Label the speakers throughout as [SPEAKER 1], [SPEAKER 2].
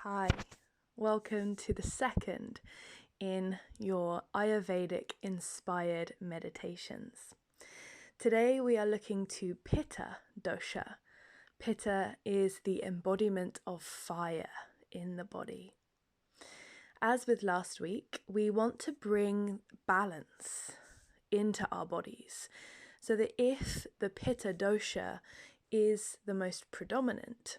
[SPEAKER 1] Hi, welcome to the second in your Ayurvedic inspired meditations. Today we are looking to Pitta dosha. Pitta is the embodiment of fire in the body. As with last week, we want to bring balance into our bodies so that if the Pitta dosha is the most predominant,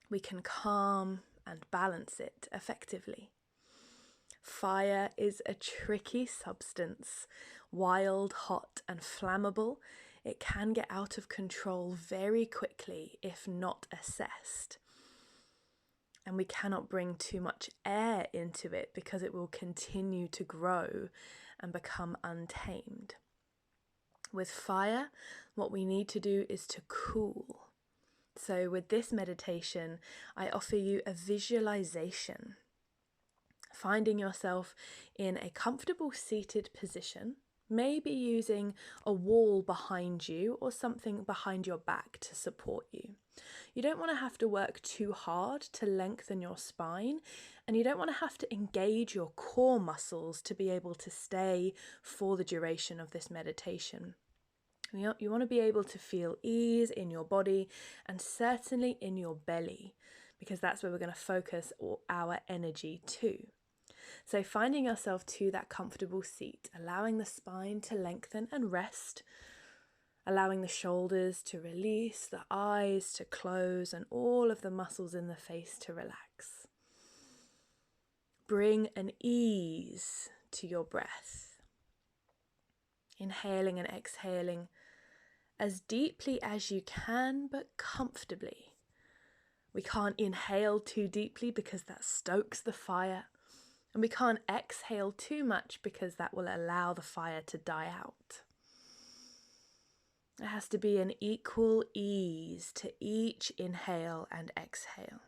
[SPEAKER 1] we can calm and balance it effectively. Fire is a tricky substance, wild, hot, and flammable. It can get out of control very quickly if not assessed. And we cannot bring too much air into it because it will continue to grow and become untamed. With fire, what we need to do is to cool. So with this meditation, I offer you a visualization, finding yourself in a comfortable seated position, maybe using a wall behind you or something behind your back to support you. You don't want to have to work too hard to lengthen your spine, and you don't want to have to engage your core muscles to be able to stay for the duration of this meditation. You want to be able to feel ease in your body and certainly in your belly, because that's where we're going to focus our energy to. So finding yourself to that comfortable seat, allowing the spine to lengthen and rest, allowing the shoulders to release, the eyes to close, and all of the muscles in the face to relax. Bring an ease to your breath. Inhaling and exhaling as deeply as you can, but comfortably. We can't inhale too deeply because that stokes the fire, and we can't exhale too much because that will allow the fire to die out. There has to be an equal ease to each inhale and exhale.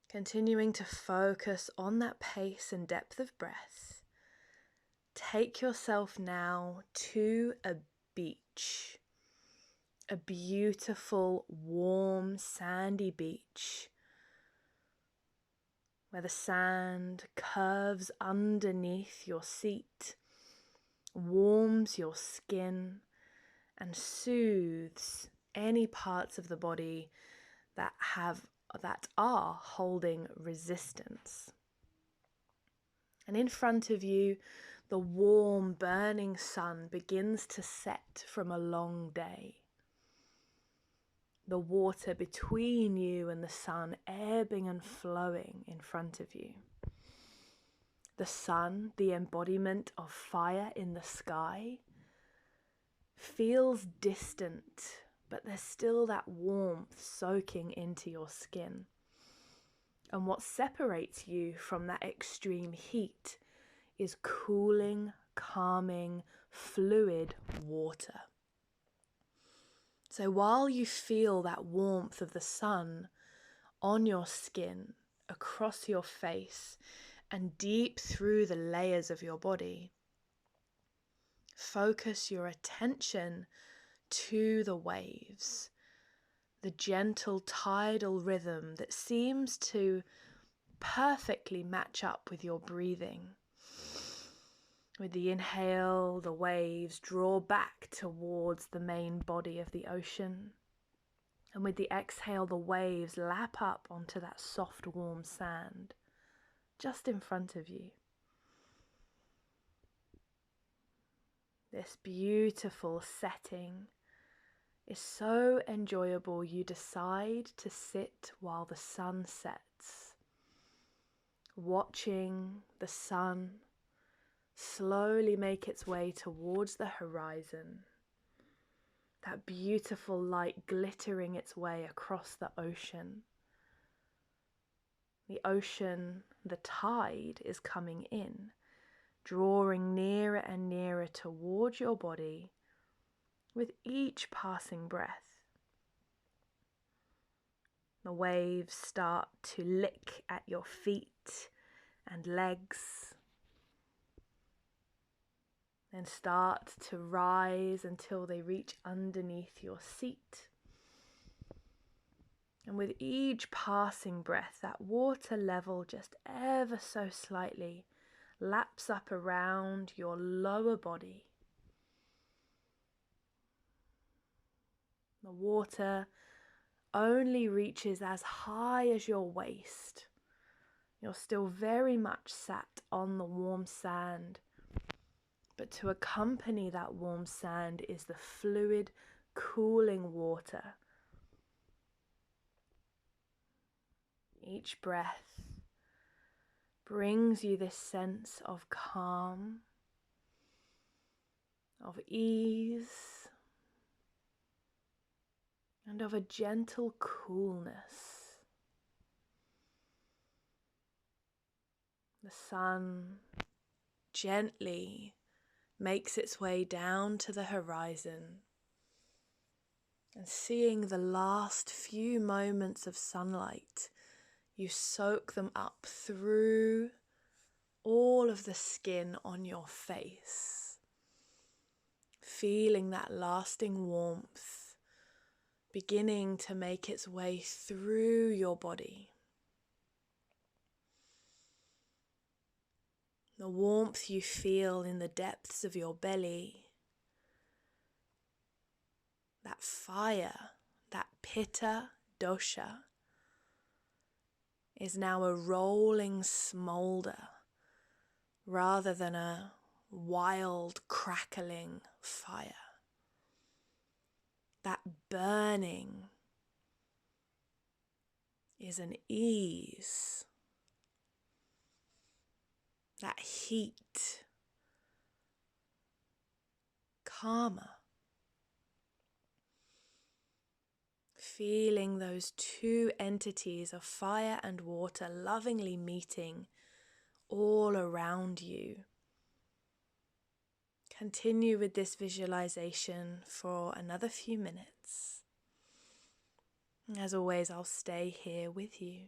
[SPEAKER 1] Continuing to focus on that pace and depth of breath. Take yourself now to a beach, a beautiful, warm, sandy beach, where the sand curves underneath your seat, warms your skin, and soothes any parts of the body that are holding resistance. And in front of you, the warm, burning sun begins to set from a long day. The water between you and the sun ebbing and flowing in front of you. The sun, the embodiment of fire in the sky, feels distant, but there's still that warmth soaking into your skin. And what separates you from that extreme heat is cooling, calming, fluid water. So while you feel that warmth of the sun on your skin, across your face, and deep through the layers of your body, focus your attention to the waves, the gentle tidal rhythm that seems to perfectly match up with your breathing. With the inhale, the waves draw back towards the main body of the ocean. And with the exhale, the waves lap up onto that soft, warm sand just in front of you. This beautiful setting is so enjoyable, you decide to sit while the sun sets, watching the sun slowly make its way towards the horizon, that beautiful light glittering its way across the ocean. The ocean, the tide is coming in, drawing nearer and nearer towards your body with each passing breath. The waves start to lick at your feet and legs, then start to rise until they reach underneath your seat. And with each passing breath, that water level just ever so slightly laps up around your lower body. The water only reaches as high as your waist. You're still very much sat on the warm sand, but to accompany that warm sand is the fluid, cooling water. Each breath brings you this sense of calm, of ease, and of a gentle coolness. The sun gently makes its way down to the horizon, and seeing the last few moments of sunlight, you soak them up through all of the skin on your face, feeling that lasting warmth beginning to make its way through your body. The warmth you feel in the depths of your belly, that fire, that Pitta dosha, is now a rolling smolder rather than a wild crackling fire. That burning is an ease. That heat, calmer. Feeling those two entities of fire and water lovingly meeting all around you. Continue with this visualization for another few minutes. As always, I'll stay here with you.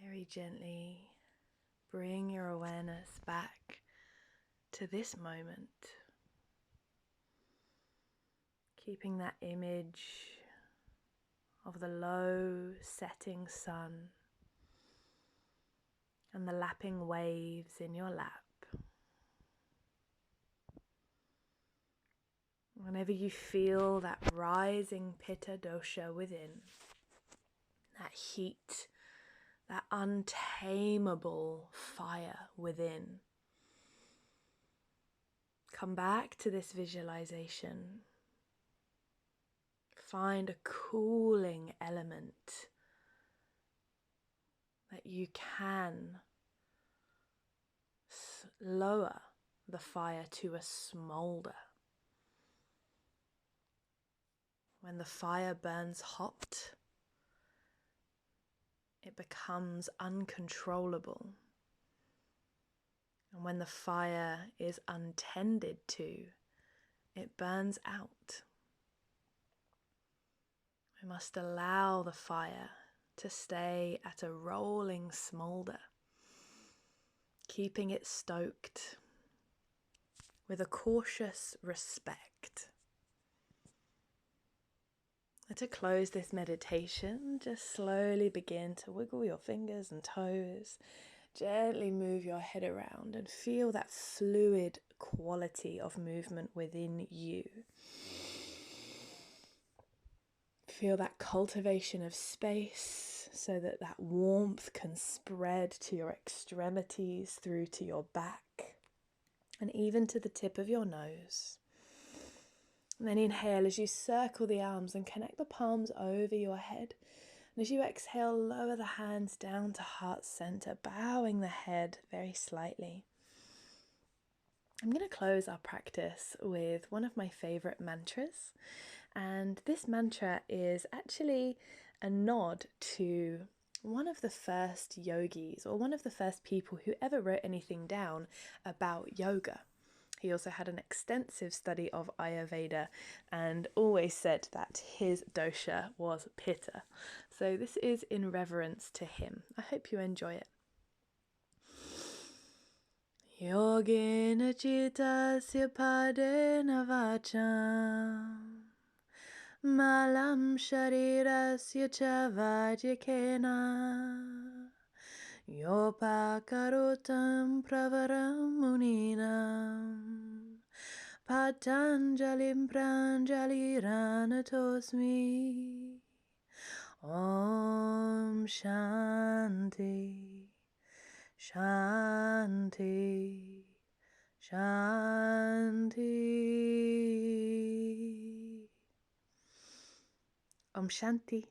[SPEAKER 1] very gently bring your awareness back to this moment, keeping that image of the low setting sun and the lapping waves in your lap. Whenever you feel that rising Pitta dosha within, that heat, that untamable fire within, come back to this visualization. Find a cooling element that you can lower the fire to a smolder. When the fire burns hot, it becomes uncontrollable. And when the fire is untended to, it burns out. We must allow the fire to stay at a rolling smolder, keeping it stoked with a cautious respect. And to close this meditation, just slowly begin to wiggle your fingers and toes. Gently move your head around and feel that fluid quality of movement within you. Feel that cultivation of space so that that warmth can spread to your extremities, through to your back, and even to the tip of your nose. And then inhale as you circle the arms and connect the palms over your head. And as you exhale, lower the hands down to heart center, bowing the head very slightly. I'm going to close our practice with one of my favorite mantras. And this mantra is actually a nod to one of the first yogis, or one of the first people who ever wrote anything down about yoga. He also had an extensive study of Ayurveda and always said that his dosha was Pitta. So this is in reverence to him. I hope you enjoy it. Yogena chittasya padena vacham malam sharirasya cha vajyakena yopakarotam pravaram muninam patanjalim pranjaliranatosmi. Om Shanti Shanti Shanti. Om Shanti.